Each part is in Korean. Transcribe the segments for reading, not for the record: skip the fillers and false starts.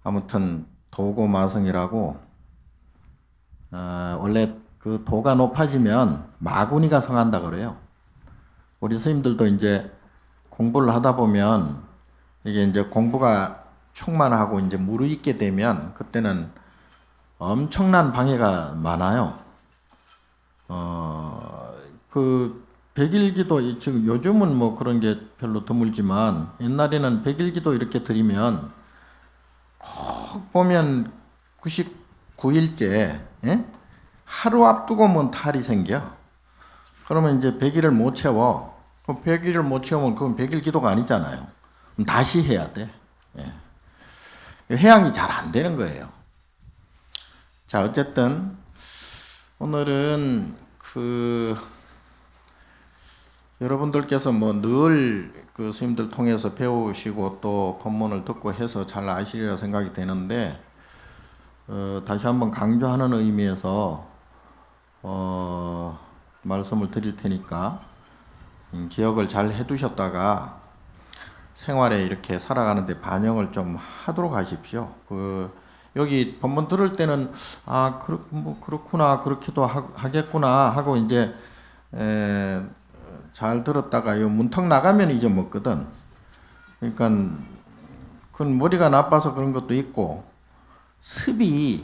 아무튼 도고마성이라고 원래 그 도가 높아지면 마구니가 성한다 그래요. 우리 스님들도 이제 공부를 하다 보면 이게 이제 공부가 충만하고 이제 무르익게 되면 그때는 엄청난 방해가 많아요. 그 백일기도 지금 요즘은 뭐 그런 게 별로 드물지만 옛날에는 백일기도 이렇게 드리면 꼭 보면 99일째 하루 앞두고 뭐 탈이 생겨. 그러면 이제 100일을 못 채워. 그럼 100일을 못 채우면 그건 100일 기도가 아니잖아요. 그럼 다시 해야 돼. 예. 회양이 잘 안 되는 거예요. 자, 어쨌든 오늘은 여러분들께서 뭐 늘 그 스님들 통해서 배우시고 또 법문을 듣고 해서 잘 아시리라 생각이 되는데 다시 한번 강조하는 의미에서 말씀을 드릴 테니까 기억을 잘 해두셨다가 생활에 이렇게 살아가는데 반영을 좀 하도록 하십시오. 여기 법문 들을 때는 뭐 그렇구나 그렇기도 하겠구나 하고 이제 잘 들었다가 요 문턱 나가면 잊어먹거든. 그러니까 그건 머리가 나빠서 그런 것도 있고 습이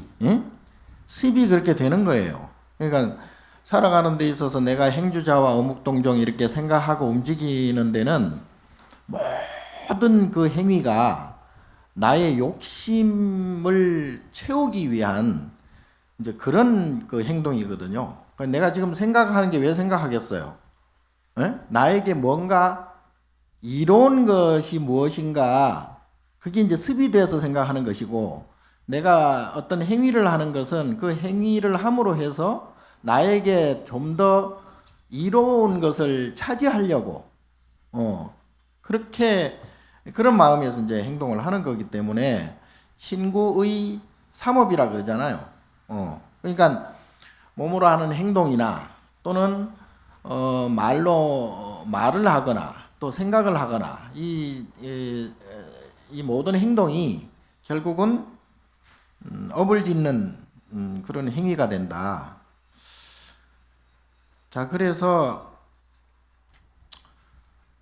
그렇게 되는 거예요. 그러니까 살아가는 데 있어서 내가 행주자와 어묵동정 이렇게 생각하고 움직이는 데는 모든 그 행위가 나의 욕심을 채우기 위한 이제 그런 그 행동이거든요. 그러니까 내가 지금 생각하는 게 왜 생각하겠어요? 나에게 뭔가 이로운 것이 무엇인가, 그게 이제 습이 돼서 생각하는 것이고, 내가 어떤 행위를 하는 것은 그 행위를 함으로 해서 나에게 좀 더 이로운 것을 차지하려고, 그렇게, 그런 마음에서 이제 행동을 하는 거기 때문에 신구의 삼업이라 그러잖아요. 그러니까 몸으로 하는 행동이나 또는 말을 하거나 또 생각을 하거나 이 모든 행동이 결국은 업을 짓는 그런 행위가 된다. 자, 그래서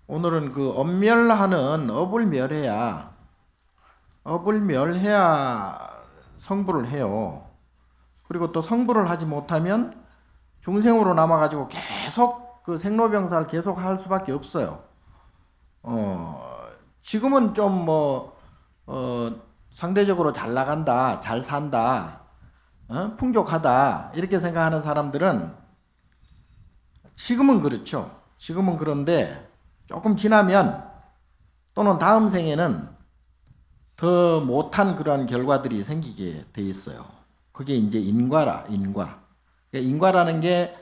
오늘은 그 엄멸하는 업을 멸해야 성불을 해요. 그리고 또 성불을 하지 못하면 중생으로 남아가지고 계속 그 생로병사를 계속 할 수밖에 없어요. 지금은 좀 상대적으로 잘 나간다, 잘 산다, 풍족하다, 이렇게 생각하는 사람들은 지금은 그렇죠. 지금은 그런데 조금 지나면 또는 다음 생에는 더 못한 그런 결과들이 생기게 돼 있어요. 그게 이제 인과. 인과라는 게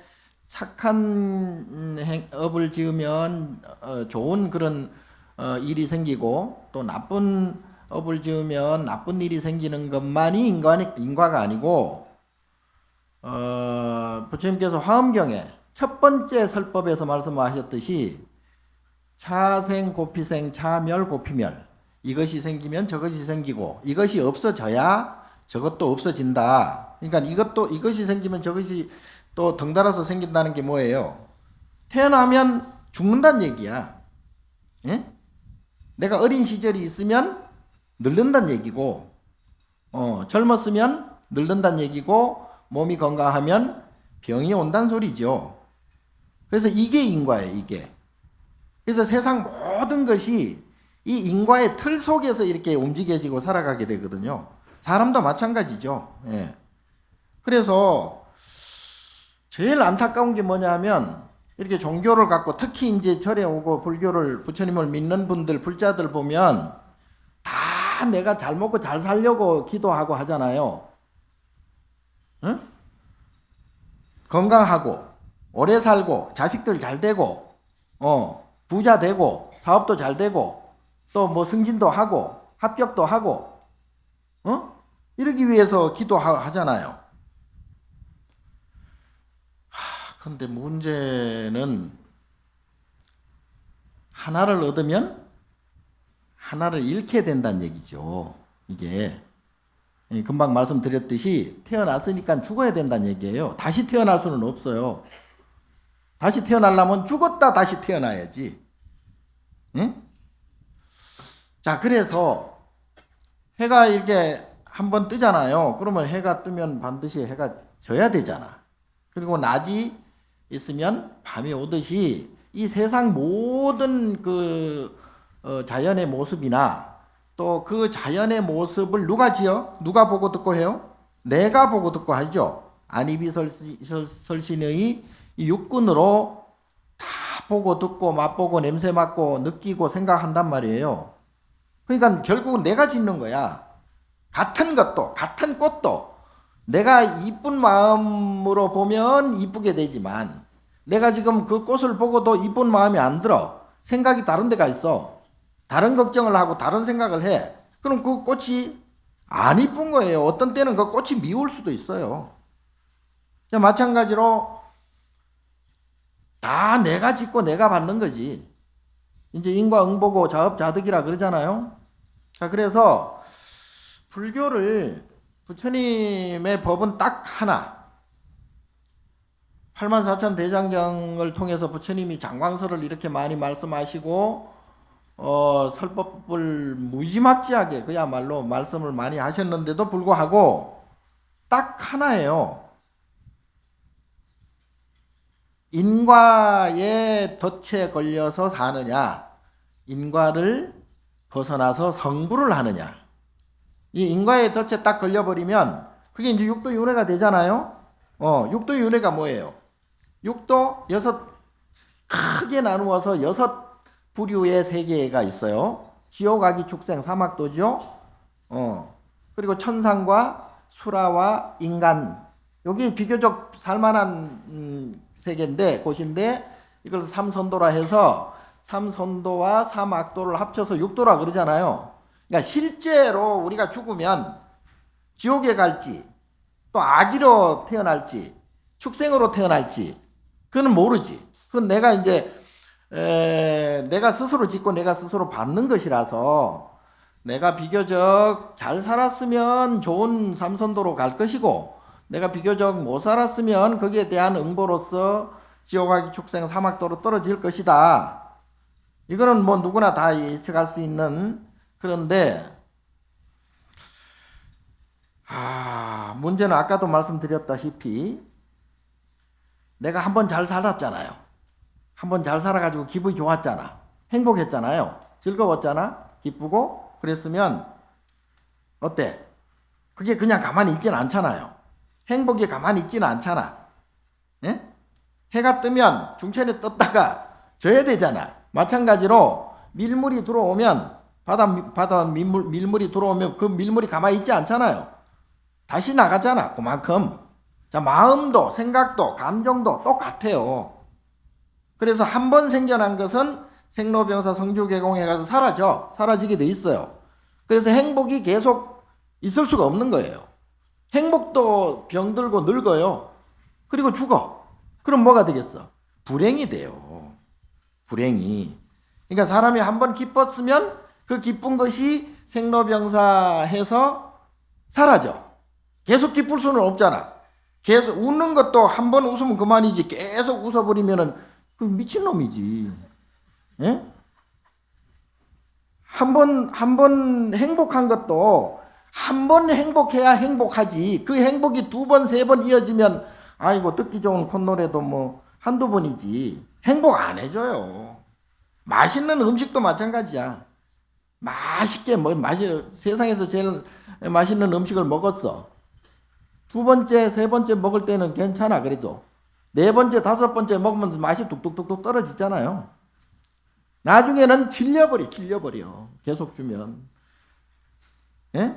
착한 업을 지으면 좋은 그런 일이 생기고 또 나쁜 업을 지으면 나쁜 일이 생기는 것만이 인과가 아니고 부처님께서 화엄경에 첫 번째 설법에서 말씀하셨듯이 차생 고피생 차멸 고피멸, 이것이 생기면 저것이 생기고 이것이 없어져야 저것도 없어진다. 그러니까 이것이 생기면 저것이 또 덩달아서 생긴다는 게 뭐예요? 태어나면 죽는다는 얘기야. 예? 내가 어린 시절이 있으면 늙는다는 얘기고, 젊었으면 늙는다는 얘기고, 몸이 건강하면 병이 온다는 소리죠. 그래서 이게 인과예요, 이게. 그래서 세상 모든 것이 이 인과의 틀 속에서 이렇게 움직여지고 살아가게 되거든요. 사람도 마찬가지죠. 예. 그래서 제일 안타까운 게 뭐냐 하면 이렇게 종교를 갖고 특히 이제 절에 오고 부처님을 믿는 분들, 불자들 보면 다 내가 잘 먹고 잘 살려고 기도하고 하잖아요. 응? 건강하고 오래 살고 자식들 잘 되고 부자 되고 사업도 잘 되고 또 뭐 승진도 하고 합격도 하고 이러기 위해서 기도하잖아요. 근데 문제는 하나를 얻으면 하나를 잃게 된다는 얘기죠. 이게 금방 말씀드렸듯이 태어났으니까 죽어야 된다는 얘기예요. 다시 태어날 수는 없어요. 다시 태어나려면 죽었다 다시 태어나야지. 응? 자, 그래서 해가 이렇게 한번 뜨잖아요. 그러면 해가 뜨면 반드시 해가 져야 되잖아. 그리고 낮이 있으면 밤이 오듯이 이 세상 모든 자연의 모습이나 또 그 자연의 모습을 누가 지어? 누가 보고 듣고 해요? 내가 보고 듣고 하죠. 안이비설신의 육군으로 다 보고 듣고 맛보고 냄새 맡고 느끼고 생각한단 말이에요. 그러니까 결국은 내가 짓는 거야. 같은 것도 같은 꽃도 내가 이쁜 마음으로 보면 이쁘게 되지만 내가 지금 그 꽃을 보고도 이쁜 마음이 안 들어. 생각이 다른 데가 있어. 다른 걱정을 하고 다른 생각을 해. 그럼 그 꽃이 안 이쁜 거예요. 어떤 때는 그 꽃이 미울 수도 있어요. 마찬가지로 다 내가 짓고 내가 받는 거지. 이제 인과응보고 자업자득이라 그러잖아요. 자, 그래서 불교를 부처님의 법은 딱 하나. 84,000 대장경을 통해서 부처님이 장광설을 이렇게 많이 말씀하시고 설법을 무지막지하게 그야말로 말씀을 많이 하셨는데도 불구하고 딱 하나예요. 인과의 덫에 걸려서 사느냐, 인과를 벗어나서 성불을 하느냐. 이 인과의 덫에 딱 걸려버리면 그게 이제 육도윤회가 되잖아요. 육도윤회가 뭐예요? 육도 크게 나누어서 6부류의 세계가 있어요. 지옥, 악이, 축생, 사막도죠. 그리고 천상과 수라와 인간. 여기 비교적 살만한 세계인데, 곳인데, 이걸 삼선도라 해서 삼선도와 사막도를 합쳐서 육도라 그러잖아요. 그러니까 실제로 우리가 죽으면 지옥에 갈지, 또 악의로 태어날지, 축생으로 태어날지, 그건 모르지. 그건 내가 이제 내가 스스로 짓고 내가 스스로 받는 것이라서 내가 비교적 잘 살았으면 좋은 삼선도로 갈 것이고 내가 비교적 못 살았으면 거기에 대한 응보로서 지옥하기 축생 사막도로 떨어질 것이다. 이거는 뭐 누구나 다 예측할 수 있는. 그런데 문제는 아까도 말씀드렸다시피 내가 한번 잘 살았잖아요. 한번 잘 살아가지고 기분이 좋았잖아. 행복했잖아요. 즐거웠잖아. 기쁘고 그랬으면 어때? 그게 그냥 가만히 있진 않잖아요. 행복이 가만히 있지는 않잖아. 예? 해가 뜨면 중천에 떴다가 져야 되잖아. 마찬가지로 밀물이 들어오면 바다 밀물이 들어오면 그 밀물이 가만히 있지 않잖아요. 다시 나가잖아. 그만큼. 자, 마음도 생각도 감정도 똑같아요. 그래서 한 번 생겨난 것은 생로병사 성주개공해가지고 사라지게 돼 있어요. 그래서 행복이 계속 있을 수가 없는 거예요. 행복도 병들고 늙어요. 그리고 죽어. 그럼 뭐가 되겠어? 불행이 돼요. 불행이. 그러니까 사람이 한 번 기뻤으면 그 기쁜 것이 생로병사해서 사라져. 계속 기쁠 수는 없잖아. 계속 웃는 것도 한 번 웃으면 그만이지. 계속 웃어버리면은 그 미친놈이지. 예? 한 번 행복한 것도 한 번 행복해야 행복하지. 그 행복이 2번, 3번 이어지면 아이고 듣기 좋은 콧노래도 뭐 한두 번이지. 행복 안 해줘요. 맛있는 음식도 마찬가지야. 맛있게 세상에서 제일 맛있는 음식을 먹었어. 2번째, 3번째 먹을 때는 괜찮아. 그래도 4번째, 5번째 먹으면 맛이 뚝뚝뚝뚝 떨어지잖아요. 나중에는 질려버려. 계속 주면. 예?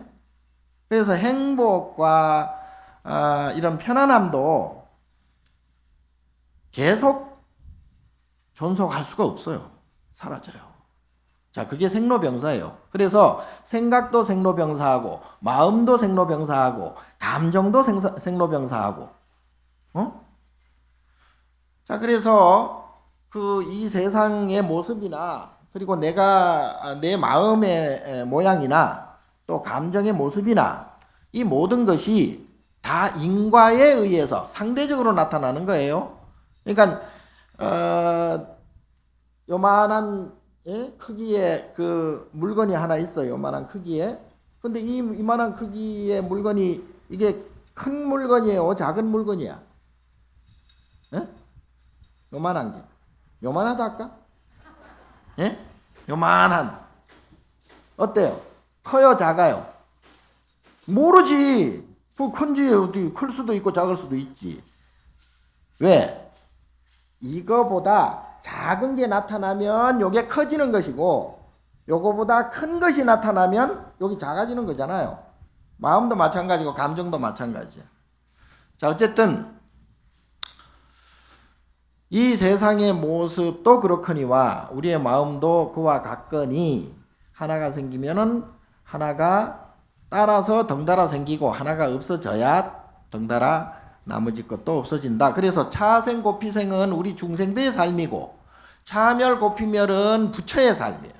그래서 행복과 이런 편안함도 계속 존속할 수가 없어요. 사라져요. 자, 그게 생로병사예요. 그래서 생각도 생로병사하고 마음도 생로병사하고 감정도 생로병사하고 자, 그래서 이 세상의 모습이나 그리고 내 마음의 모양이나 또 감정의 모습이나 이 모든 것이 다 인과에 의해서 상대적으로 나타나는 거예요. 그러니까 요만한 크기의 그 물건이 하나 있어요. 요만한 크기에. 근데 이만한 크기의 물건이 이게 큰 물건이에요? 작은 물건이야? 요만한 게. 요만하다 할까? 요만한. 어때요? 커요? 작아요? 모르지. 그 큰지 어디 클 수도 있고 작을 수도 있지. 왜? 이거보다 작은 게 나타나면 요게 커지는 것이고 요거보다 큰 것이 나타나면 여기 작아지는 거잖아요. 마음도 마찬가지고 감정도 마찬가지야. 자, 어쨌든 이 세상의 모습도 그렇거니와 우리의 마음도 그와 같거니 하나가 생기면은 하나가 따라서 덩달아 생기고 하나가 없어져야 덩달아 나머지 것도 없어진다. 그래서 차생 고피생은 우리 중생들의 삶이고 차멸 고피멸은 부처의 삶이에요.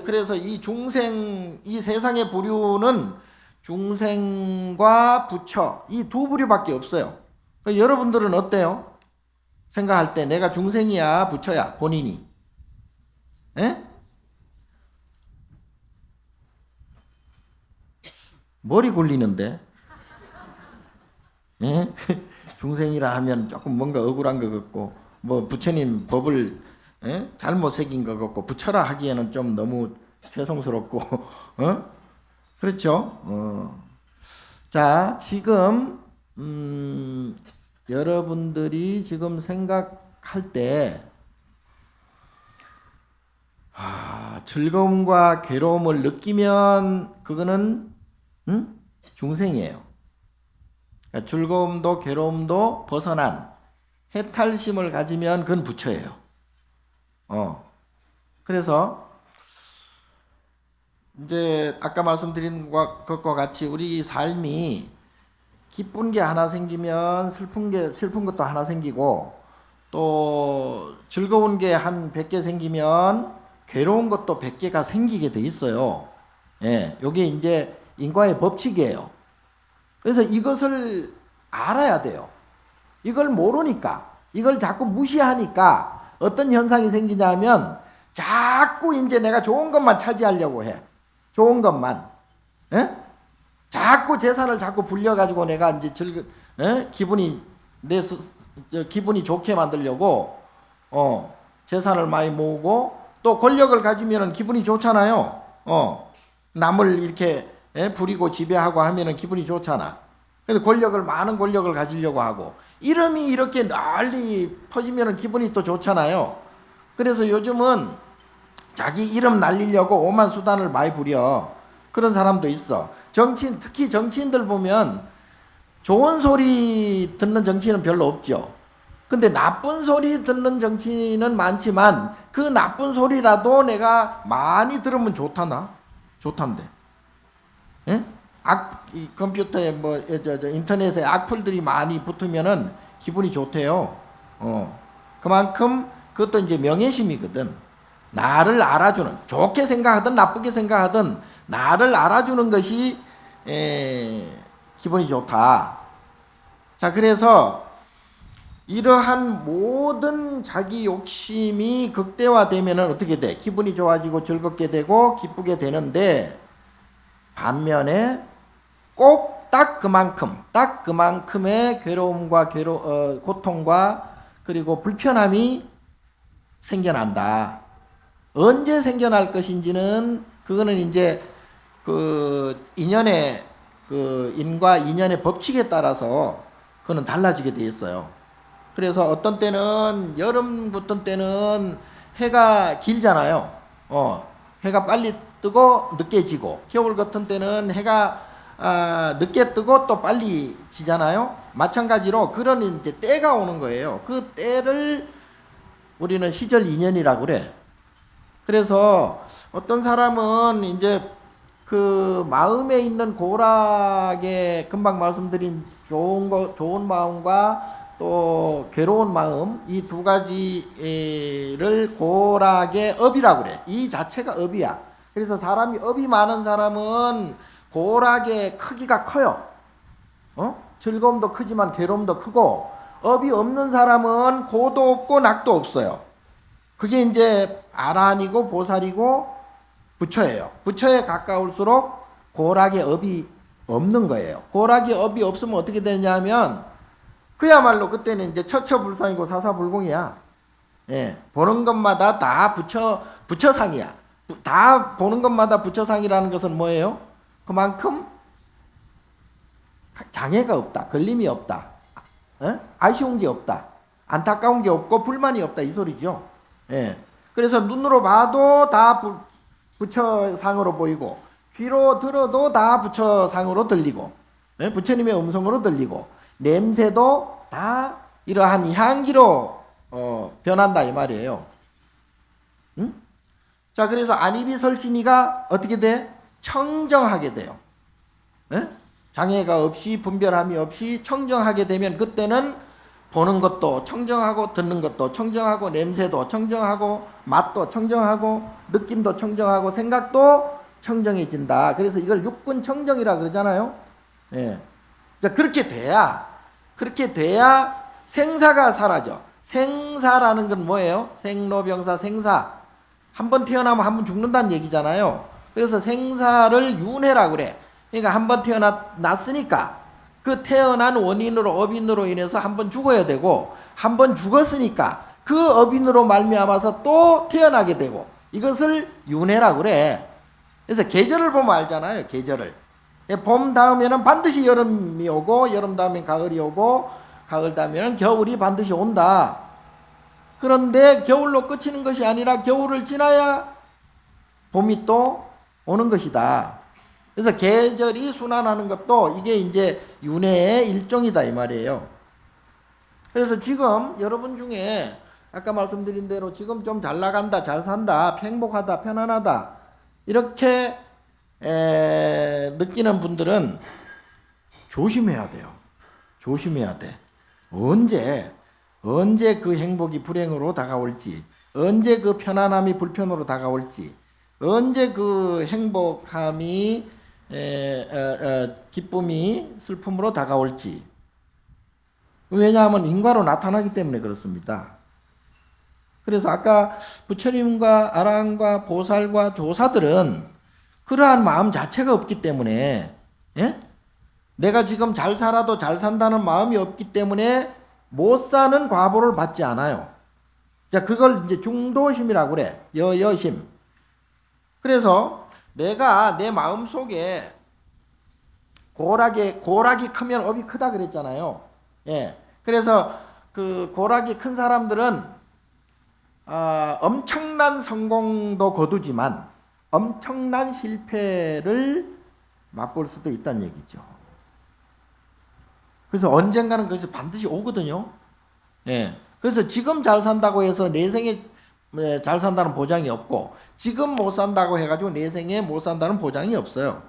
그래서 이 중생, 이 세상의 부류는 중생과 부처 이 두 부류밖에 없어요. 여러분들은 어때요? 생각할 때 내가 중생이야 부처야 본인이? 머리 굴리는데? 중생이라 하면 조금 뭔가 억울한 것 같고 뭐 부처님 법을 잘못 새긴 것 같고 부처라 하기에는 좀 너무 죄송스럽고 그렇죠? 자, 지금 여러분들이 지금 생각할 때 즐거움과 괴로움을 느끼면 그거는 중생이에요. 그러니까 즐거움도 괴로움도 벗어난 해탈심을 가지면 그건 부처예요. 그래서 이제 아까 말씀드린 것과 같이 우리 삶이 기쁜 게 하나 생기면 슬픈 것도 하나 생기고 또 즐거운 게 한 100개 생기면 괴로운 것도 100개가 생기게 돼 있어요. 요게 이제 인과의 법칙이에요. 그래서 이것을 알아야 돼요. 이걸 모르니까, 이걸 자꾸 무시하니까 어떤 현상이 생기냐면 자꾸 이제 내가 좋은 것만 차지하려고 해. 좋은 것만. 자꾸 재산을 자꾸 불려가지고 내가 이제 기분이 기분이 좋게 만들려고 재산을 많이 모으고 또 권력을 가지면은 기분이 좋잖아요. 남을 이렇게 부리고 지배하고 하면은 기분이 좋잖아. 그래서 많은 권력을 가지려고 하고 이름이 이렇게 널리 퍼지면은 기분이 또 좋잖아요. 그래서 요즘은 자기 이름 날리려고 오만 수단을 많이 부려. 그런 사람도 있어. 특히 정치인들 보면 좋은 소리 듣는 정치인은 별로 없죠. 근데 나쁜 소리 듣는 정치인은 많지만 그 나쁜 소리라도 내가 많이 들으면 좋단데. 이 컴퓨터에 인터넷에 악플들이 많이 붙으면은 기분이 좋대요. 그만큼 그것도 이제 명예심이거든. 나를 알아주는, 좋게 생각하든 나쁘게 생각하든 나를 알아주는 것이 기분이 좋다. 자, 그래서 이러한 모든 자기 욕심이 극대화되면은 어떻게 돼? 기분이 좋아지고 즐겁게 되고 기쁘게 되는데 반면에 꼭 딱 그만큼의 괴로움과 고통과 그리고 불편함이 생겨난다. 언제 생겨날 것인지는 그거는 이제 그 인연의 인과 인연의 법칙에 따라서 그거는 달라지게 돼 있어요. 그래서 어떤 때는 여름 같은 때는 해가 길잖아요. 해가 빨리 뜨고 늦게 지고 겨울 같은 때는 해가 늦게 뜨고 또 빨리 지잖아요. 마찬가지로 그런 이제 때가 오는 거예요. 그 때를 우리는 시절 인연이라고 그래. 그래서 어떤 사람은 이제 그 마음에 있는 고락에 금방 말씀드린 좋은 마음과 또 괴로운 마음 이 두 가지를 고락의 업이라고 그래. 이 자체가 업이야. 그래서 사람이 업이 많은 사람은 고락의 크기가 커요. 즐거움도 크지만 괴로움도 크고, 업이 없는 사람은 고도 없고 낙도 없어요. 그게 이제 아란이고 보살이고 부처예요. 부처에 가까울수록 고락의 업이 없는 거예요. 고락의 업이 없으면 어떻게 되냐 하면 그야말로 그때는 이제 처처불상이고 사사불공이야. 예, 보는 것마다 다 부처상이야. 다 보는 것마다 부처상이라는 것은 뭐예요? 그만큼 장애가 없다. 걸림이 없다. 아쉬운 게 없다. 안타까운 게 없고 불만이 없다. 이 소리죠. 예. 그래서 눈으로 봐도 다 부처상으로 보이고, 귀로 들어도 다 부처상으로 들리고, 부처님의 음성으로 들리고, 냄새도 다 이러한 향기로 변한다 이 말이에요. 응? 자, 그래서 안이비설신이가 어떻게 돼? 청정하게 돼요. 장애가 없이 분별함이 없이 청정하게 되면 그때는 보는 것도 청정하고 듣는 것도 청정하고 냄새도 청정하고 맛도 청정하고 느낌도 청정하고 생각도 청정해진다. 그래서 이걸 육군 청정이라 그러잖아요. 예. 자, 그렇게 돼야 생사가 사라져. 생사라는 건 뭐예요? 생로병사 생사. 한 번 태어나면 한 번 죽는다는 얘기잖아요. 그래서 생사를 윤회라고 그래. 그러니까 한 번 태어났으니까 그 태어난 원인으로 업인으로 인해서 한 번 죽어야 되고, 한 번 죽었으니까 그 업인으로 말미암아서 또 태어나게 되고, 이것을 윤회라고 그래. 그래서 계절을 보면 알잖아요. 계절을. 봄 다음에는 반드시 여름이 오고, 여름 다음엔 가을이 오고, 가을 다음에는 겨울이 반드시 온다. 그런데 겨울로 그치는 것이 아니라 겨울을 지나야 봄이 또 오는 것이다. 그래서 계절이 순환하는 것도 이게 이제 윤회의 일종이다 이 말이에요. 그래서 지금 여러분 중에 아까 말씀드린 대로 지금 좀 잘 나간다, 잘 산다, 행복하다, 편안하다 이렇게 느끼는 분들은 조심해야 돼요. 조심해야 돼. 언제 그 행복이 불행으로 다가올지, 언제 그 편안함이 불편으로 다가올지, 언제 그 행복함이 기쁨이 슬픔으로 다가올지. 왜냐하면 인과로 나타나기 때문에 그렇습니다. 그래서 아까 부처님과 아라한과 보살과 조사들은 그러한 마음 자체가 없기 때문에, 내가 지금 잘 살아도 잘 산다는 마음이 없기 때문에 못 사는 과보를 받지 않아요. 자, 그걸 이제 중도심이라고 그래. 여심. 그래서 내가 내 마음 속에 고락이 크면 업이 크다 그랬잖아요. 예. 그래서 그 고락이 큰 사람들은 엄청난 성공도 거두지만 엄청난 실패를 맛볼 수도 있다는 얘기죠. 그래서 언젠가는 그것이 반드시 오거든요. 예. 그래서 지금 잘 산다고 해서 내 생에 잘 산다는 보장이 없고, 지금 못 산다고 해가지고 내 생에 못 산다는 보장이 없어요.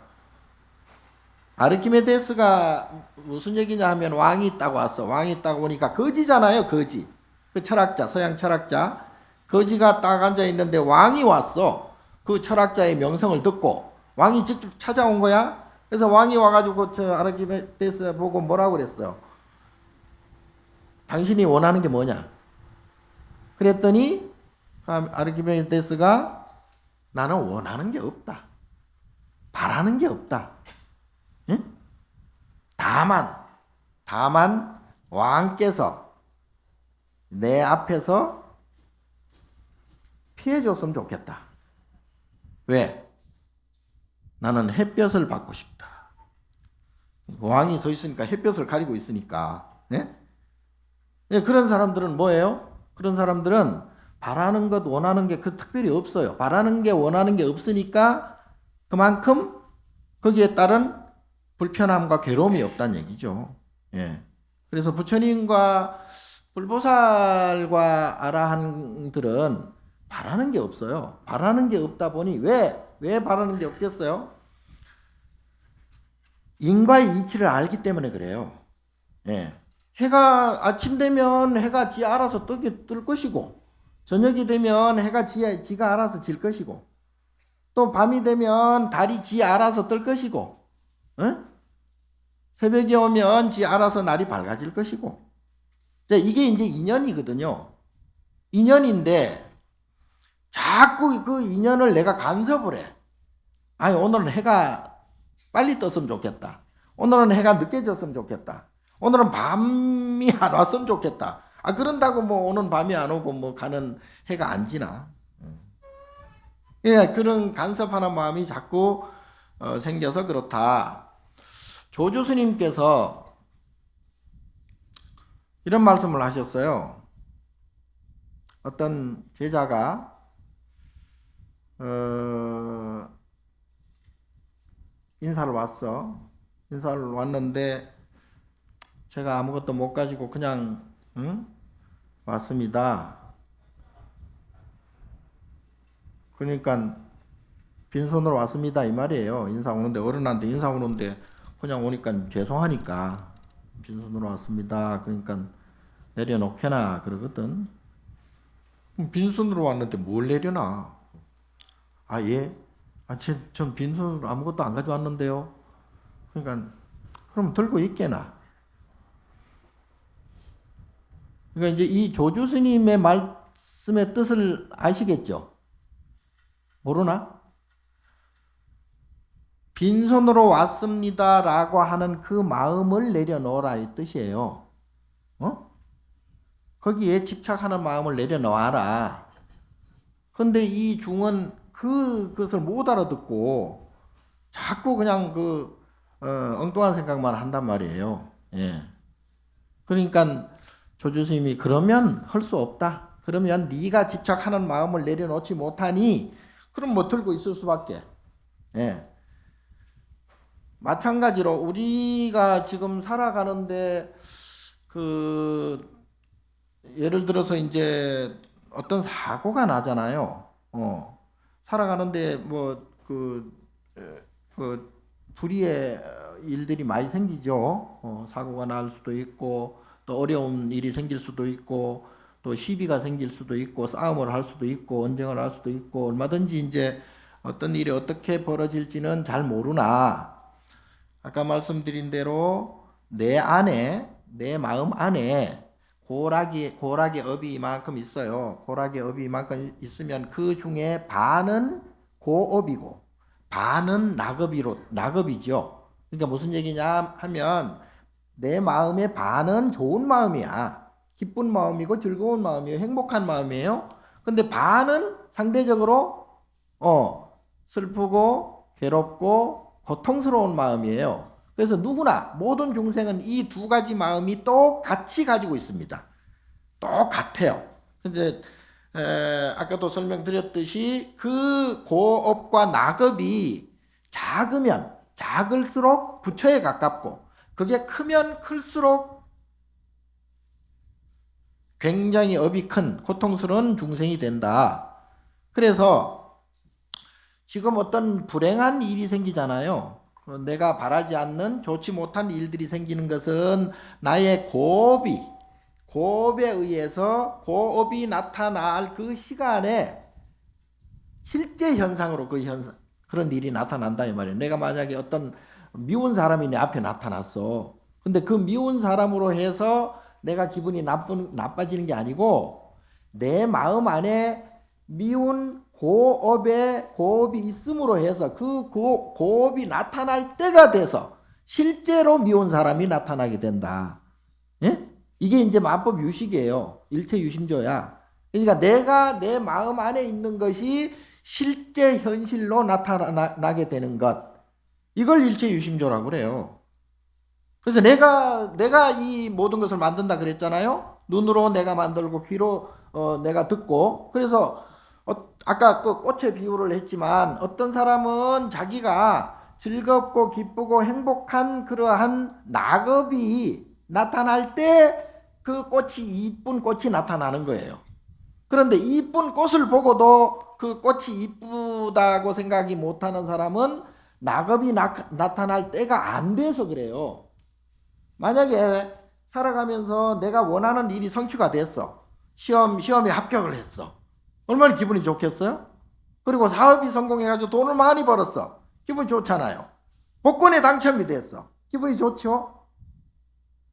아르키메데스가 무슨 얘기냐 하면 왕이 있다고 왔어. 왕이 있다고 보니까 거지잖아요. 거지. 그 철학자, 서양 철학자. 거지가 딱 앉아 있는데 왕이 왔어. 그 철학자의 명성을 듣고 왕이 직접 찾아온 거야. 그래서 왕이 와가지고 저 아르키메데스 보고 뭐라고 그랬어요? 당신이 원하는 게 뭐냐? 그랬더니 아르키메데스가 나는 원하는 게 없다. 바라는 게 없다. 응? 다만 왕께서 내 앞에서 피해줬으면 좋겠다. 왜? 나는 햇볕을 받고 싶다. 왕이 서 있으니까 햇볕을 가리고 있으니까. 네? 그런 사람들은 뭐예요? 그런 사람들은 바라는 것, 원하는 게 그 특별히 없어요. 바라는 게, 원하는 게 없으니까 그만큼 거기에 따른 불편함과 괴로움이 없다는 얘기죠. 예. 그래서 부처님과 불보살과 아라한들은 바라는 게 없어요. 바라는 게 없다 보니 왜 바라는 게 없겠어요? 인과의 이치를 알기 때문에 그래요. 예. 해가 아침 되면 해가 지 알아서 뜰 것이고, 저녁이 되면 해가 지가 알아서 질 것이고, 또 밤이 되면 달이 지 알아서 뜰 것이고, 응? 새벽이 오면 지 알아서 날이 밝아질 것이고. 이게 이제 인연이거든요. 인연인데 자꾸 그 인연을 내가 간섭을 해. 아니, 오늘은 해가 빨리 떴으면 좋겠다. 오늘은 해가 늦게 졌으면 좋겠다. 오늘은 밤이 안 왔으면 좋겠다. 그런다고 뭐 오는 밤이 안 오고 뭐 가는 해가 안 지나. 예, 그런 간섭하는 마음이 자꾸 생겨서 그렇다. 조주 스님께서 이런 말씀을 하셨어요. 어떤 제자가 인사를 왔는데 제가 아무것도 못 가지고 그냥 왔습니다. 그러니까 빈손으로 왔습니다 이 말이에요. 인사 오는데, 어른한테 인사 오는데 그냥 오니까 죄송하니까 빈손으로 왔습니다. 그러니까 내려놓게나 그러거든. 빈손으로 왔는데 뭘 내려놔? 예? 전 빈손으로 아무것도 안 가져왔는데요. 그러니까 그럼 들고 있게나. 그러니까 이제 이 조주 스님의 말씀의 뜻을 아시겠죠? 모르나? 빈손으로 왔습니다라고 하는 그 마음을 내려놓으라 이 뜻이에요. 거기에 집착하는 마음을 내려놓아라. 근데 이 중은 그것을 못 알아듣고 자꾸 그냥 엉뚱한 생각만 한단 말이에요. 예. 그러니까 조주 스님이 그러면 할 수 없다. 그러면 네가 집착하는 마음을 내려놓지 못하니 그럼 뭐 들고 있을 수밖에. 예. 마찬가지로 우리가 지금 살아가는데 예를 들어서 이제 어떤 사고가 나잖아요. 살아가는데 불의의 일들이 많이 생기죠. 사고가 날 수도 있고 또 어려운 일이 생길 수도 있고 또 시비가 생길 수도 있고 싸움을 할 수도 있고 언쟁을 할 수도 있고 얼마든지 이제 어떤 일이 어떻게 벌어질지는 잘 모르나 아까 말씀드린 대로 내 마음 안에 고락의 업이 이만큼 있어요. 고락의 업이 이만큼 있으면 그 중에 반은 고업이고 반은 낙업이죠. 그러니까 무슨 얘기냐 하면 내 마음의 반은 좋은 마음이야. 기쁜 마음이고 즐거운 마음이에요. 행복한 마음이에요. 근데 반은 상대적으로 슬프고 괴롭고 고통스러운 마음이에요. 그래서 누구나 모든 중생은 이 두 가지 마음이 똑같이 가지고 있습니다. 똑같아요. 근데 아까도 설명드렸듯이 그 고업과 낙업이 작으면 작을수록 부처에 가깝고 그게 크면 클수록 굉장히 업이 큰 고통스러운 중생이 된다. 그래서 지금 어떤 불행한 일이 생기잖아요. 내가 바라지 않는 좋지 못한 일들이 생기는 것은 나의 고업에 의해서 고업이 나타날 그 시간에 실제 현상으로 그런 일이 나타난다 이 말이에요. 내가 만약에 어떤 미운 사람이 내 앞에 나타났어. 근데 그 미운 사람으로 해서 내가 기분이 나빠지는 게 아니고 내 마음 안에 미운 고업이 있음으로 해서 그 고업이 나타날 때가 돼서 실제로 미운 사람이 나타나게 된다. 예? 이게 이제 만법 유식이에요. 일체 유심조야. 그러니까 내가 내 마음 안에 있는 것이 실제 현실로 나타나게 되는 것. 이걸 일체 유심조라고 그래요. 그래서 내가 이 모든 것을 만든다 그랬잖아요. 눈으로 내가 만들고 귀로 내가 듣고. 그래서 아까 그 꽃의 비유를 했지만 어떤 사람은 자기가 즐겁고 기쁘고 행복한 그러한 낙업이 나타날 때 그 이쁜 꽃이 나타나는 거예요. 그런데 이쁜 꽃을 보고도 그 꽃이 이쁘다고 생각이 못하는 사람은 낙업이 나타날 때가 안 돼서 그래요. 만약에 살아가면서 내가 원하는 일이 성취가 됐어. 시험에 합격을 했어. 얼마나 기분이 좋겠어요? 그리고 사업이 성공해가지고 돈을 많이 벌었어. 기분 좋잖아요. 복권에 당첨이 됐어. 기분이 좋죠?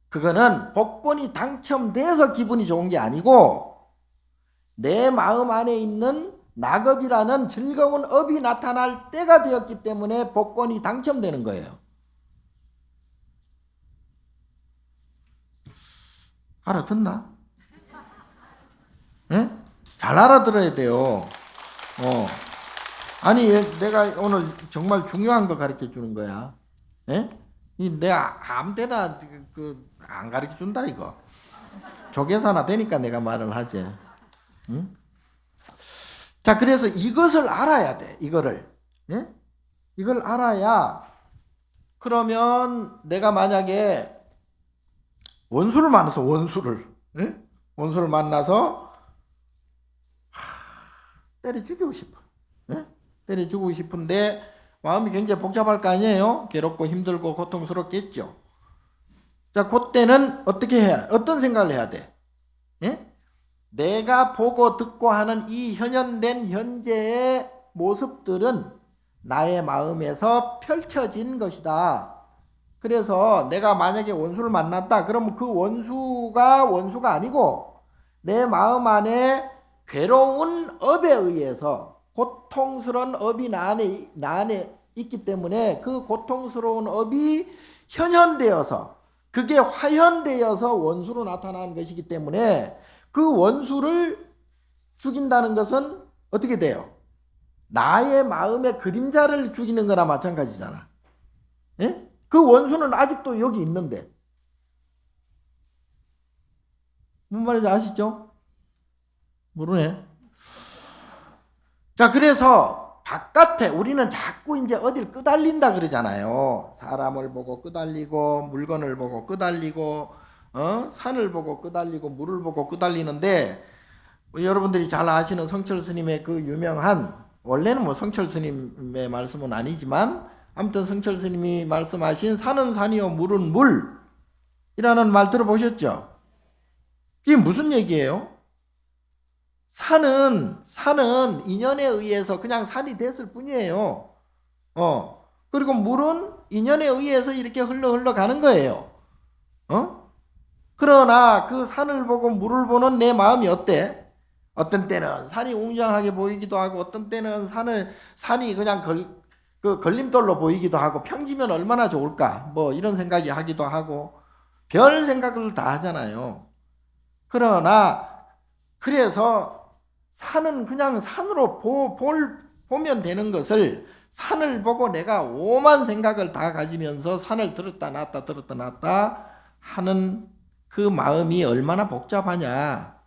그거는 복권이 당첨돼서 기분이 좋은 게 아니고 내 마음 안에 있는 낙업이라는 즐거운 업이 나타날 때가 되었기 때문에 복권이 당첨되는 거예요. 알아듣나? 예? 잘 알아들어야 돼요. 아니, 내가 오늘 정말 중요한 거 가르쳐 주는 거야. 예? 내가 아무 데나 안 가르쳐 준다, 이거. 조계사나 되니까 내가 말을 하지. 응? 자, 그래서 이것을 알아야 돼, 이거를. 예? 이걸 알아야, 그러면 내가 만약에 원수를 만나서 예? 원수를 만나서 때려 죽이고 싶어. 예? 때려 죽이고 싶은데 마음이 굉장히 복잡할 거 아니에요? 괴롭고 힘들고 고통스럽겠죠. 자, 그때는 어떻게 해야, 어떤 생각을 해야 돼? 예? 내가 보고 듣고 하는 이 현현된 현재의 모습들은 나의 마음에서 펼쳐진 것이다. 그래서 내가 만약에 원수를 만났다. 그러면 그 원수가 아니고 내 마음 안에 괴로운 업에 의해서 고통스러운 업이 나 안에 있기 때문에 그 고통스러운 업이 현현되어서 그게 화현되어서 원수로 나타나는 것이기 때문에 그 원수를 죽인다는 것은 어떻게 돼요? 나의 마음의 그림자를 죽이는 거나 마찬가지잖아. 예? 그 원수는 아직도 여기 있는데. 무슨 말인지 아시죠? 모르네. 자, 그래서 바깥에 우리는 자꾸 이제 어딜 끄달린다 그러잖아요. 사람을 보고 끄달리고 물건을 보고 끄달리고 산을 보고 끄달리고 물을 보고 끄달리는데 여러분들이 잘 아시는 성철 스님의 그 유명한, 원래는 뭐 성철 스님의 말씀은 아니지만 아무튼 성철 스님이 말씀하신 산은 산이요 물은 물이라는 말 들어보셨죠? 이게 무슨 얘기예요? 산은 인연에 의해서 그냥 산이 됐을 뿐이에요. 그리고 물은 인연에 의해서 이렇게 흘러가는 거예요. 그러나 그 산을 보고 물을 보는 내 마음이 어때? 어떤 때는 산이 웅장하게 보이기도 하고 어떤 때는 산이 그냥 걸림돌로 보이기도 하고 평지면 얼마나 좋을까? 뭐 이런 생각이 하기도 하고 별 생각을 다 하잖아요. 그러나 그래서 산은 그냥 산으로 보면 되는 것을 산을 보고 내가 오만 생각을 다 가지면서 산을 들었다 놨다 하는 그 마음이 얼마나 복잡하냐.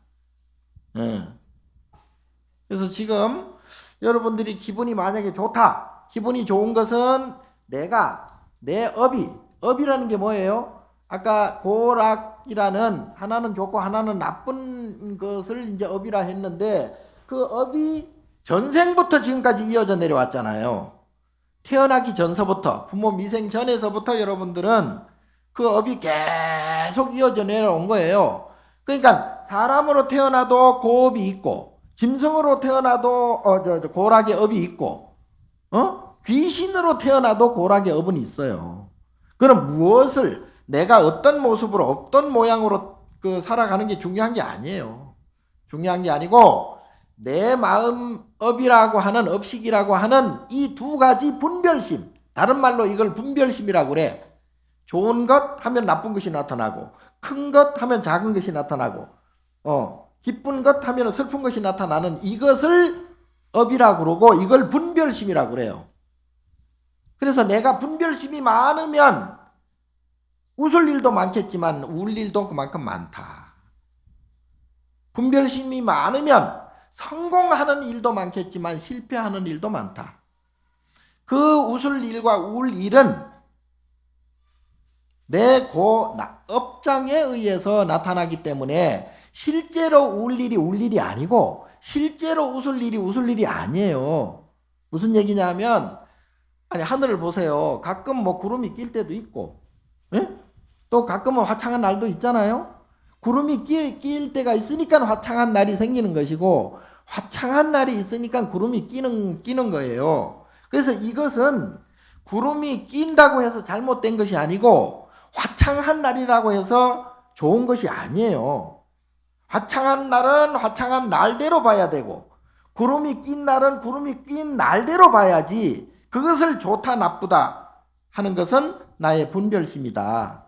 그래서 지금 여러분들이 기분이 만약에 좋다. 기분이 좋은 것은 내 업이라는 게 뭐예요? 아까 고락이라는 하나는 좋고 하나는 나쁜 것을 이제 업이라 했는데 그 업이 전생부터 지금까지 이어져 내려왔잖아요. 태어나기 전서부터 부모 미생 전에서부터 여러분들은 그 업이 계속 이어져 내려온 거예요. 그러니까 사람으로 태어나도 고업이 있고 짐승으로 태어나도 고락의 업이 있고 귀신으로 태어나도 고락의 업은 있어요. 그럼 무엇을 내가 어떤 모습으로 어떤 모양으로 살아가는 게 중요한 게 아니에요. 중요한 게 아니고 내 마음 업이라고 하는 업식이라고 하는 이 두 가지 분별심, 다른 말로 이걸 분별심이라고 그래. 좋은 것 하면 나쁜 것이 나타나고 큰 것 하면 작은 것이 나타나고 기쁜 것 하면 슬픈 것이 나타나는 이것을 업이라고 그러고 이걸 분별심이라고 그래요. 그래서 내가 분별심이 많으면 웃을 일도 많겠지만 울 일도 그만큼 많다. 분별심이 많으면 성공하는 일도 많겠지만 실패하는 일도 많다. 그 웃을 일과 울 일은 내 업장에 의해서 나타나기 때문에 실제로 울 일이 아니고 실제로 웃을 일이 아니에요. 무슨 얘기냐면 아니 하늘을 보세요. 가끔 뭐 구름이 낄 때도 있고 또 가끔은 화창한 날도 있잖아요. 구름이 끼일 때가 있으니까 화창한 날이 생기는 것이고 화창한 날이 있으니까 구름이 끼는 거예요. 그래서 이것은 구름이 낀다고 해서 잘못된 것이 아니고 화창한 날이라고 해서 좋은 것이 아니에요. 화창한 날은 화창한 날대로 봐야 되고 구름이 낀 날은 구름이 낀 날대로 봐야지 그것을 좋다 나쁘다 하는 것은 나의 분별심이다.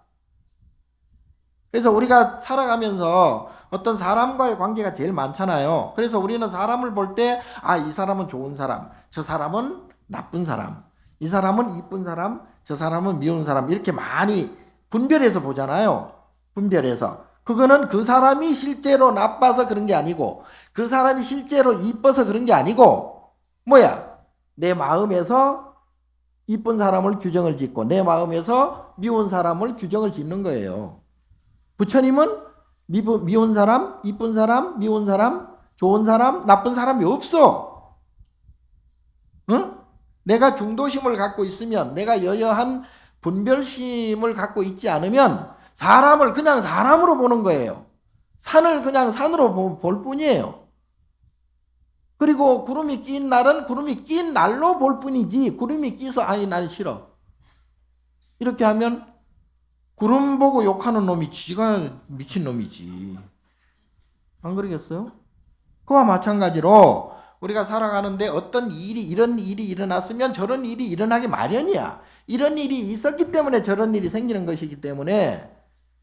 그래서 우리가 살아가면서 어떤 사람과의 관계가 제일 많잖아요. 그래서 우리는 사람을 볼 때 이 사람은 좋은 사람, 저 사람은 나쁜 사람, 이 사람은 이쁜 사람, 저 사람은 미운 사람 이렇게 많이 분별해서 보잖아요. 분별해서. 그거는 그 사람이 실제로 나빠서 그런 게 아니고 그 사람이 실제로 이뻐서 그런 게 아니고 뭐야? 내 마음에서 이쁜 사람을 규정을 짓고 내 마음에서 미운 사람을 규정을 짓는 거예요. 부처님은 미운 사람, 이쁜 사람, 미운 사람, 좋은 사람, 나쁜 사람이 없어. 응? 내가 중도심을 갖고 있으면 내가 여여한 분별심을 갖고 있지 않으면 사람을 그냥 사람으로 보는 거예요. 산을 그냥 산으로 볼 뿐이에요. 그리고 구름이 낀 날은 구름이 낀 날로 볼 뿐이지 구름이 끼서 난 싫어. 이렇게 하면 구름 보고 욕하는 놈이 지가 미친 놈이지. 안 그러겠어요? 그와 마찬가지로 우리가 살아가는데 어떤 이런 일이 일어났으면 저런 일이 일어나기 마련이야. 이런 일이 있었기 때문에 저런 일이 생기는 것이기 때문에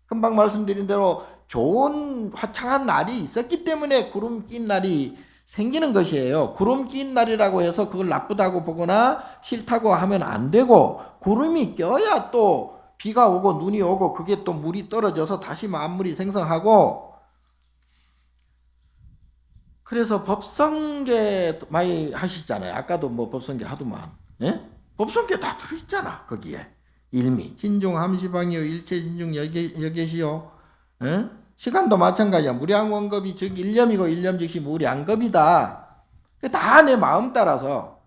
금방 말씀드린 대로 좋은 화창한 날이 있었기 때문에 구름 낀 날이 생기는 것이에요. 구름 낀 날이라고 해서 그걸 나쁘다고 보거나 싫다고 하면 안 되고 구름이 껴야 또 비가 오고 눈이 오고 그게 또 물이 떨어져서 다시 만물이 생성하고 그래서 법성계 많이 하시잖아요. 아까도 뭐 법성계 하더만. 예? 법성계 다 들어있잖아. 거기에. 일미, 진중, 함시방이요, 일체, 진중, 여계시요. 예? 시간도 마찬가지야. 무량원겁이 즉 일념이고 일념 즉시 무량겁이다. 다 내 마음 따라서.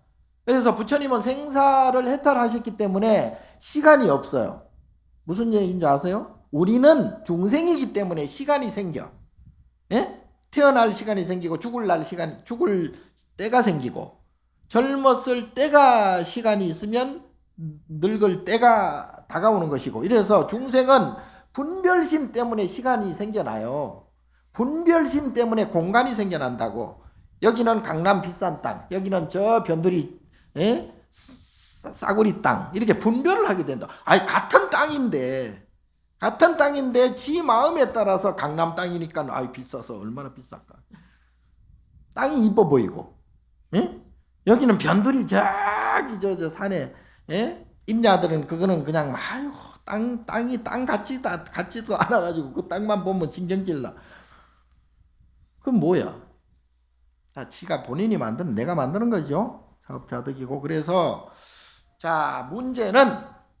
그래서 부처님은 생사를 해탈하셨기 때문에 시간이 없어요. 무슨 얘기인지 아세요? 우리는 중생이기 때문에 시간이 생겨. 예? 태어날 시간이 생기고 죽을 때가 생기고 젊었을 때가 시간이 있으면 늙을 때가 다가오는 것이고 이래서 중생은 분별심 때문에 시간이 생겨나요. 분별심 때문에 공간이 생겨난다고. 여기는 강남 비싼 땅, 여기는 저 변두리 싸구리 땅 이렇게 분별을 하게 된다. 같은 땅인데 지 마음에 따라서 강남 땅이니까 비싸서 얼마나 비쌀까. 땅이 이뻐 보이고 여기는 변두리 저기 저 산에 임야들은 그거는 그냥 땅이 땅 같지도 않아가지고 그 땅만 보면 신경질나. 그건 뭐야? 다 지가 본인이 만드는 내가 만드는 거죠. 사업자득이고. 그래서 자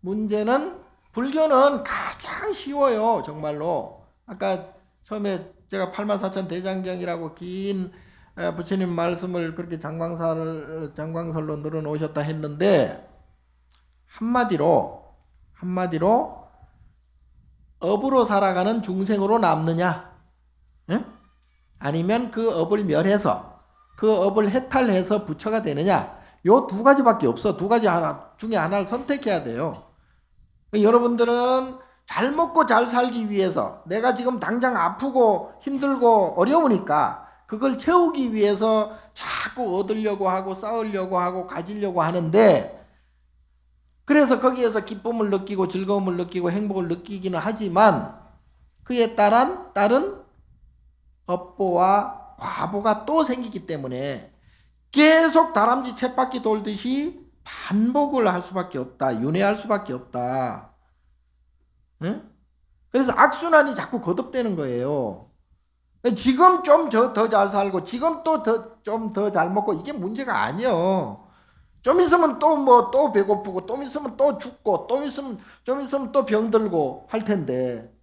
문제는 불교는 가장 쉬워요. 정말로. 아까 처음에 제가 84,000 대장경이라고 긴 부처님 말씀을 그렇게 장광설로 늘어놓으셨다 했는데 한마디로 업으로 살아가는 중생으로 남느냐, 아니면 그 업을 멸해서 그 업을 해탈해서 부처가 되느냐, 요 두 가지밖에 없어. 두 가지 중에 하나를 선택해야 돼요. 여러분들은 잘 먹고 잘 살기 위해서 내가 지금 당장 아프고 힘들고 어려우니까 그걸 채우기 위해서 자꾸 얻으려고 하고 쌓으려고 하고 가지려고 하는데, 그래서 거기에서 기쁨을 느끼고 즐거움을 느끼고 행복을 느끼기는 하지만 그에 따른 업보와 과보가 또 생기기 때문에 계속 다람쥐 쳇바퀴 돌듯이 반복을 할 수밖에 없다. 윤회할 수밖에 없다. 응? 그래서 악순환이 자꾸 거듭되는 거예요. 지금 좀 더 잘 살고 지금 또 좀 더 잘 먹고 이게 문제가 아니에요. 좀 있으면 또 배고프고 좀 있으면 또 죽고 좀 있으면 또 병들고 할 텐데,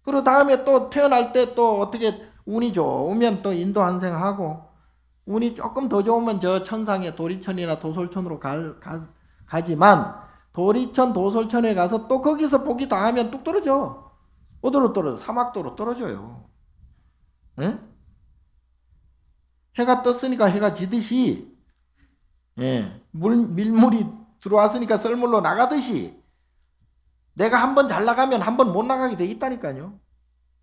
그리고 다음에 또 태어날 때 또 어떻게 운이 좋으면 또 인도 환생하고 운이 조금 더 좋으면 저 천상에 도리천이나 도솔천으로 가지만 도리천 도솔천에 가서 또 거기서 복이 다하면 뚝 떨어져. 어디로 떨어져? 사막도로 떨어져요. 에? 해가 떴으니까 해가 지듯이 밀물이 들어왔으니까 썰물로 나가듯이 내가 한 번 잘 나가면 한 번 못 나가게 돼 있다니까요.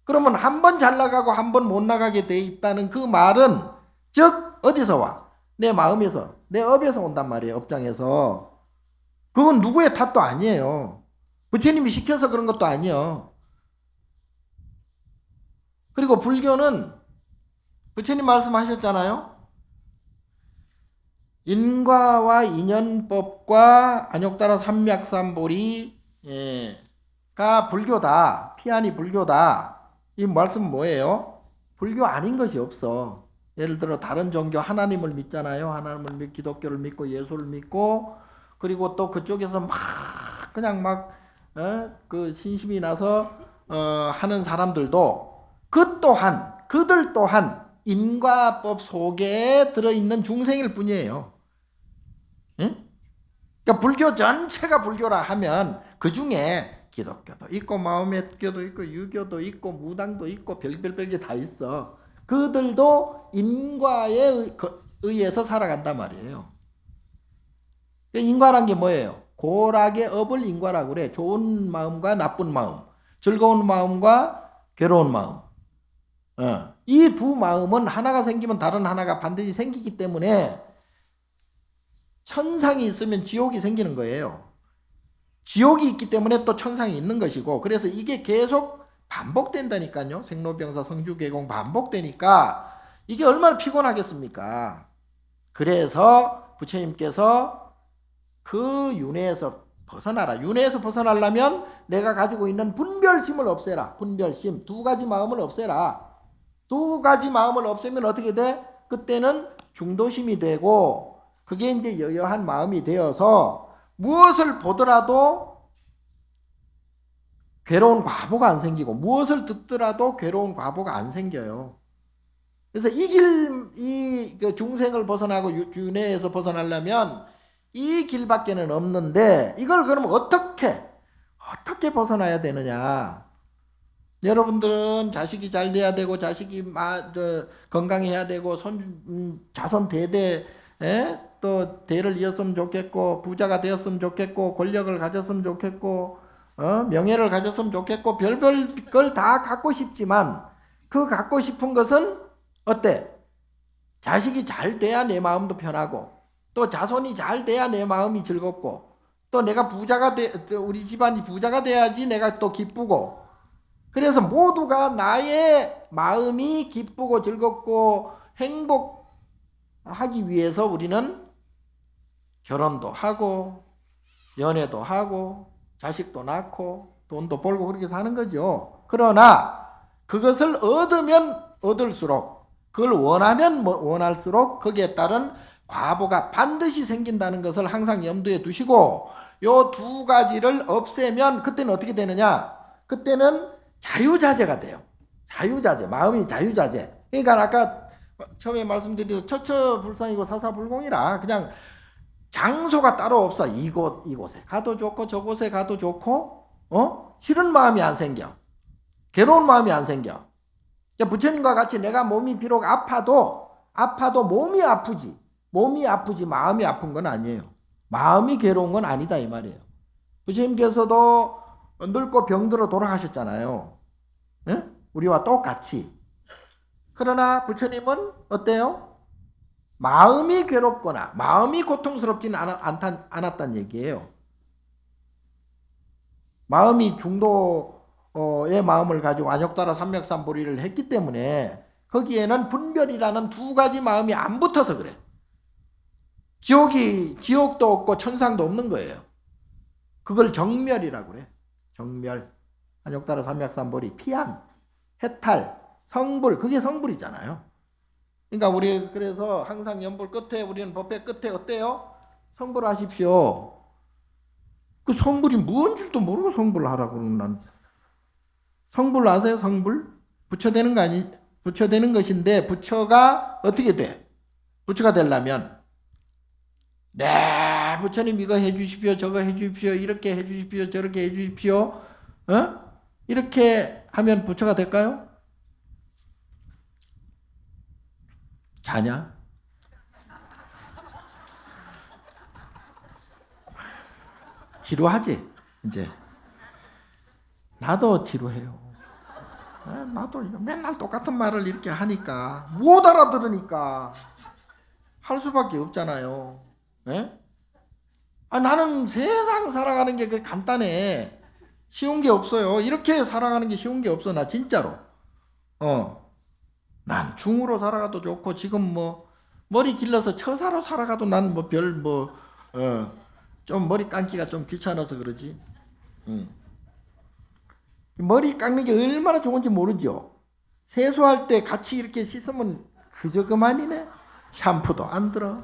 그러면 한 번 잘 나가고 한 번 못 나가게 돼 있다는 그 말은 즉 어디서 와? 내 마음에서, 내 업에서 온단 말이에요. 업장에서. 그건 누구의 탓도 아니에요. 부처님이 시켜서 그런 것도 아니에요. 그리고 불교는 부처님 말씀하셨잖아요. 인과와 인연법과 안욕따라 삼맥삼보리 가 불교다. 피안이 불교다. 이 말씀 뭐예요? 불교 아닌 것이 없어. 예를 들어 다른 종교 하나님을 믿잖아요. 하나님을 믿고 기독교를 믿고 예수를 믿고 그리고 또 그쪽에서 막 그냥 막 그 신심이 나서 하는 사람들도 그들 또한 인과법 속에 들어있는 중생일 뿐이에요. 응? 그러니까 불교 전체가 불교라 하면 그 중에 기독교도 있고 마음의교도 있고 유교도 있고 무당도 있고 별게 다 있어. 그들도 인과에 의해서 살아간단 말이에요. 인과란 게 뭐예요? 고락의 업을 인과라고 그래. 좋은 마음과 나쁜 마음, 즐거운 마음과 괴로운 마음. 이 두 마음은 하나가 생기면 다른 하나가 반드시 생기기 때문에 천상이 있으면 지옥이 생기는 거예요. 지옥이 있기 때문에 또 천상이 있는 것이고 그래서 이게 계속 반복된다니까요. 생로병사 성주계공 반복되니까 이게 얼마나 피곤하겠습니까? 그래서 부처님께서 그 윤회에서 벗어나라. 윤회에서 벗어나려면 내가 가지고 있는 분별심을 없애라. 분별심. 두 가지 마음을 없애라. 두 가지 마음을 없애면 어떻게 돼? 그때는 중도심이 되고 그게 이제 여여한 마음이 되어서 무엇을 보더라도 괴로운 과보가 안 생기고 무엇을 듣더라도 괴로운 과보가 안 생겨요. 그래서 이 중생을 벗어나고 윤회에서 벗어나려면 이 길밖에는 없는데 이걸 그러면 어떻게 벗어나야 되느냐? 여러분들은 자식이 잘 돼야 되고 자식이 건강해야 되고 자손 대대 또 대를 이었으면 좋겠고 부자가 되었으면 좋겠고 권력을 가졌으면 좋겠고 명예를 가졌으면 좋겠고 별별 걸 다 갖고 싶지만 그 갖고 싶은 것은 어때? 자식이 잘 돼야 내 마음도 편하고 또 자손이 잘 돼야 내 마음이 즐겁고 또 내가 우리 집안이 부자가 돼야지 내가 또 기쁘고 그래서 모두가 나의 마음이 기쁘고 즐겁고 행복하기 위해서 우리는 결혼도 하고 연애도 하고 자식도 낳고 돈도 벌고 그렇게 사는 거죠. 그러나 그것을 얻으면 얻을수록 그걸 원하면 원할수록 거기에 따른 과보가 반드시 생긴다는 것을 항상 염두에 두시고 요 두 가지를 없애면 그때는 어떻게 되느냐? 그때는 자유자재가 돼요. 자유자재, 마음이 자유자재. 그러니까 아까 처음에 말씀드린 처처불상이고 사사불공이라 그냥 장소가 따로 없어. 이곳에 가도 좋고 저곳에 가도 좋고 싫은 마음이 안 생겨. 괴로운 마음이 안 생겨. 부처님과 같이 내가 몸이 비록 아파도 몸이 아프지 마음이 아픈 건 아니에요. 마음이 괴로운 건 아니다 이 말이에요. 부처님께서도 늙고 병들어 돌아가셨잖아요. 예? 우리와 똑같이. 그러나 부처님은 어때요? 마음이 괴롭거나 마음이 고통스럽지는 않았다는 얘기예요. 마음이 중도의 마음을 가지고 안욕따라 삼맥삼보리를 했기 때문에 거기에는 분별이라는 두 가지 마음이 안 붙어서 그래. 지옥도 없고 천상도 없는 거예요. 그걸 정멸이라고 그래. 정멸. 안욕따라 삼맥삼보리, 피안, 해탈, 성불. 그게 성불이잖아요. 그러니까 우리 그래서 항상 연불 끝에 우리는 법회 끝에 어때요? 성불하십시오. 그 성불이 뭔 줄도 모르고 성불하라고 그러는 난. 성불 아세요? 성불? 부처되는 거 아니? 부처되는 것인데 부처가 어떻게 돼? 부처가 되려면 네, 부처님 이거 해주십시오, 저거 해주십시오, 이렇게 해주십시오, 저렇게 해주십시오. 이렇게 하면 부처가 될까요? 자냐? 지루하지 이제. 나도 지루해요. 나도 맨날 똑같은 말을 이렇게 하니까 못 알아들으니까 할 수밖에 없잖아요. 예? 나는 세상 살아가는 게 그렇게 간단해. 쉬운 게 없어요. 이렇게 살아가는 게 쉬운 게 없어. 나 진짜로. 난 중으로 살아가도 좋고 지금 뭐 머리 길러서 처사로 살아가도 난 뭐 좀 머리 감기가 좀 귀찮아서 그러지. 머리 깎는 게 얼마나 좋은지 모르죠. 세수할 때 같이 이렇게 씻으면 그저 그만이네. 샴푸도 안 들어.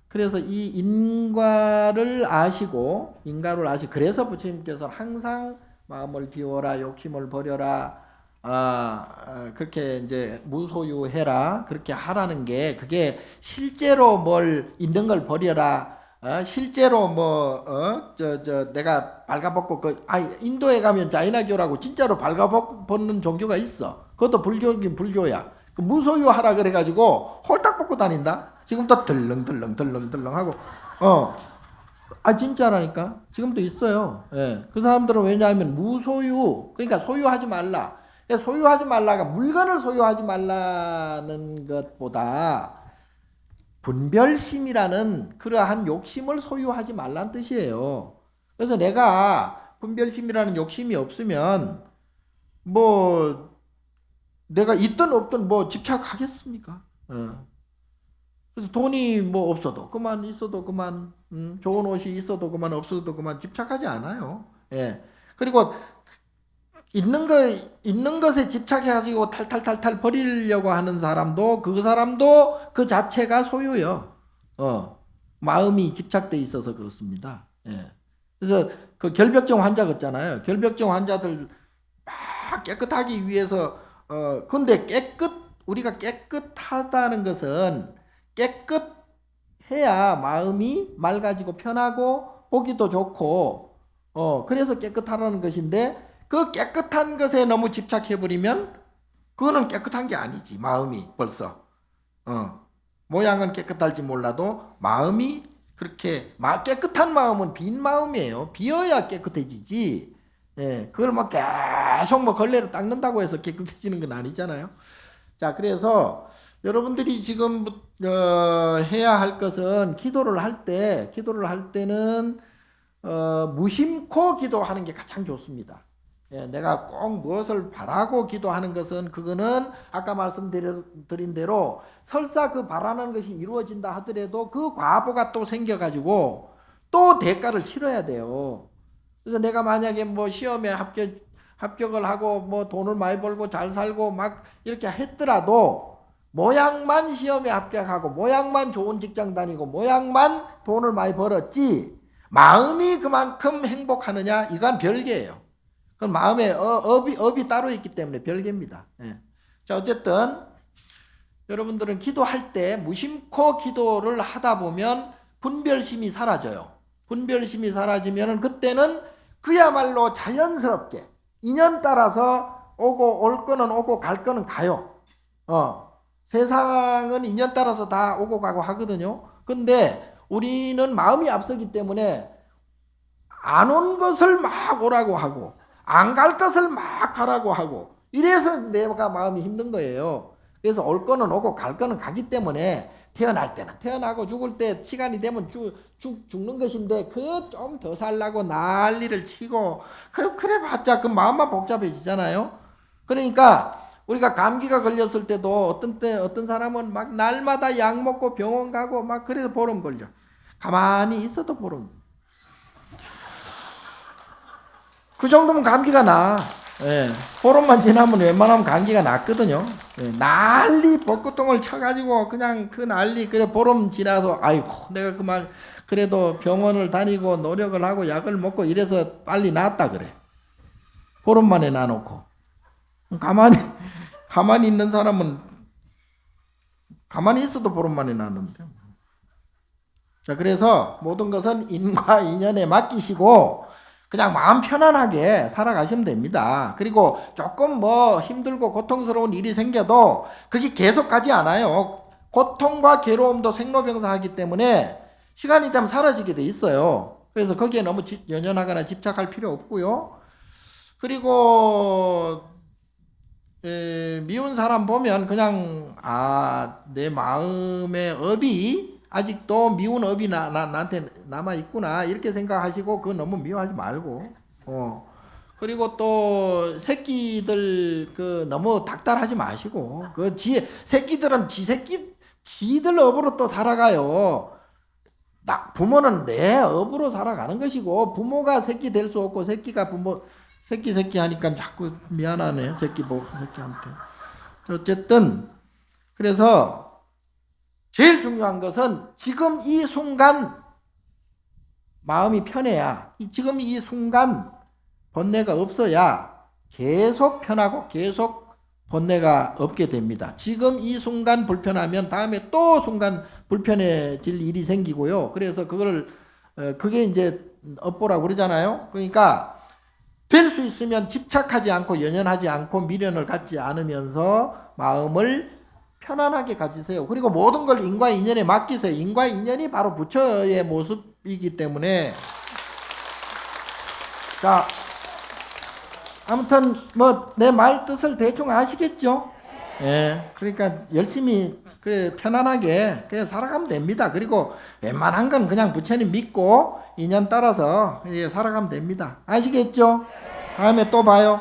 그래서 이 인과를 아시고 그래서 부처님께서 항상 마음을 비워라, 욕심을 버려라, 그렇게 이제 무소유해라, 그렇게 하라는 게, 그게 실제로 뭘 있는 걸 버려라, 실제로 내가 발가벗고 인도에 가면 자이나교라고 진짜로 발가벗는 종교가 있어. 그것도 불교긴 불교야. 그 무소유하라 그래가지고 홀딱 벗고 다닌다. 지금도 덜렁덜렁 하고, 진짜라니까. 지금도 있어요. 예. 그 사람들은 왜냐하면 무소유, 그러니까 소유하지 말라. 소유하지 말라가 물건을 소유하지 말라는 것보다 분별심이라는 그러한 욕심을 소유하지 말라는 뜻이에요. 그래서 내가 분별심이라는 욕심이 없으면 뭐 내가 있든 없든 뭐 집착하겠습니까? 그래서 돈이 뭐 없어도 그만, 있어도 그만, 좋은 옷이 있어도 그만, 없어도 그만 집착하지 않아요. 예. 그리고 있는 것에 집착해가지고 탈탈탈탈 버리려고 하는 사람도 그 자체가 소유요. 마음이 집착돼 있어서 그렇습니다. 예. 그래서 그 결벽증 환자 같잖아요. 결벽증 환자들 막 깨끗하기 위해서, 근데 우리가 깨끗하다는 것은 깨끗해야 마음이 맑아지고 편하고 보기도 좋고, 그래서 깨끗하다는 것인데, 그 깨끗한 것에 너무 집착해버리면 그거는 깨끗한 게 아니지. 마음이 벌써 모양은 깨끗할지 몰라도 마음이 그렇게 깨끗한 마음은 빈 마음이에요. 비어야 깨끗해지지. 예, 그걸 막 계속 걸레로 닦는다고 해서 깨끗해지는 건 아니잖아요. 자, 그래서 여러분들이 지금 해야 할 것은 기도를 할 때는 무심코 기도하는 게 가장 좋습니다. 예, 내가 꼭 무엇을 바라고 기도하는 것은, 그거는 아까 말씀드린 대로 설사 그 바라는 것이 이루어진다 하더라도 그 과보가 또 생겨가지고 또 대가를 치러야 돼요. 그래서 내가 만약에 뭐 시험에 합격을 하고 뭐 돈을 많이 벌고 잘 살고 막 이렇게 했더라도, 모양만 시험에 합격하고 모양만 좋은 직장 다니고 모양만 돈을 많이 벌었지 마음이 그만큼 행복하느냐, 이건 별개예요. 그건 마음에 업이 따로 있기 때문에 별개입니다. 예. 자, 어쨌든 여러분들은 기도할 때 무심코 기도를 하다 보면 분별심이 사라져요. 분별심이 사라지면 그때는 그야말로 자연스럽게 인연 따라서 올 거는 오고 갈 거는 가요. 세상은 인연 따라서 다 오고 가고 하거든요. 근데 우리는 마음이 앞서기 때문에 안 온 것을 막 오라고 하고 안 갈 것을 막 가라고 하고, 이래서 내가 마음이 힘든 거예요. 그래서 올 거는 오고 갈 거는 가기 때문에 태어날 때는 태어나고 죽을 때 시간이 되면 죽는 것인데, 그 좀 더 살라고 난리를 치고 그래 봤자 그 마음만 복잡해지잖아요. 그러니까 우리가 감기가 걸렸을 때도 어떤 사람은 막 날마다 약 먹고 병원 가고 막 그래도 보름 걸려. 가만히 있어도 보름. 그 정도면 감기가 나. 예, 보름만 지나면 웬만하면 감기가 낫거든요. 예, 난리 벚꽃통을 쳐가지고 그냥 그 난리, 그래 보름 지나서 아이고 내가 그만 그래도 병원을 다니고 노력을 하고 약을 먹고 이래서 빨리 낫다 그래. 보름 만에 나놓고. 가만히 있는 사람은 가만히 있어도 보름 만에 낫는데. 자, 그래서 모든 것은 인과 인연에 맡기시고 그냥 마음 편안하게 살아가시면 됩니다. 그리고 조금 뭐 힘들고 고통스러운 일이 생겨도 그게 계속 가지 않아요. 고통과 괴로움도 생로병사하기 때문에 시간이 되면 사라지게 돼 있어요. 그래서 거기에 너무 연연하거나 집착할 필요 없고요. 그리고 미운 사람 보면 그냥 내 마음의 업이 아직도 미운 업이 나한테 남아 있구나 이렇게 생각하시고 그거 너무 미워하지 말고 그리고 또 새끼들 너무 닥달하지 마시고 새끼들은 지들 업으로 또 살아가요. 부모는 내 업으로 살아가는 것이고 부모가 새끼 될 수 없고 새끼가 부모 새끼 하니까 자꾸 미안하네. 새끼한테. 어쨌든 그래서 제일 중요한 것은 지금 이 순간 마음이 편해야 지금 이 순간 번뇌가 없어야 계속 편하고 계속 번뇌가 없게 됩니다. 지금 이 순간 불편하면 다음에 또 순간 불편해질 일이 생기고요. 그래서 그게 이제 업보라고 그러잖아요. 그러니까 될 수 있으면 집착하지 않고 연연하지 않고 미련을 갖지 않으면서 마음을 편안하게 가지세요. 그리고 모든 걸 인과 인연에 맡기세요. 인과 인연이 바로 부처의 모습이기 때문에 자 아무튼 내 말 뜻을 대충 아시겠죠? 예. 그러니까 열심히 편안하게 살아가면 됩니다. 그리고 웬만한 건 그냥 부처님 믿고 인연 따라서 살아가면 됩니다. 아시겠죠? 다음에 또 봐요.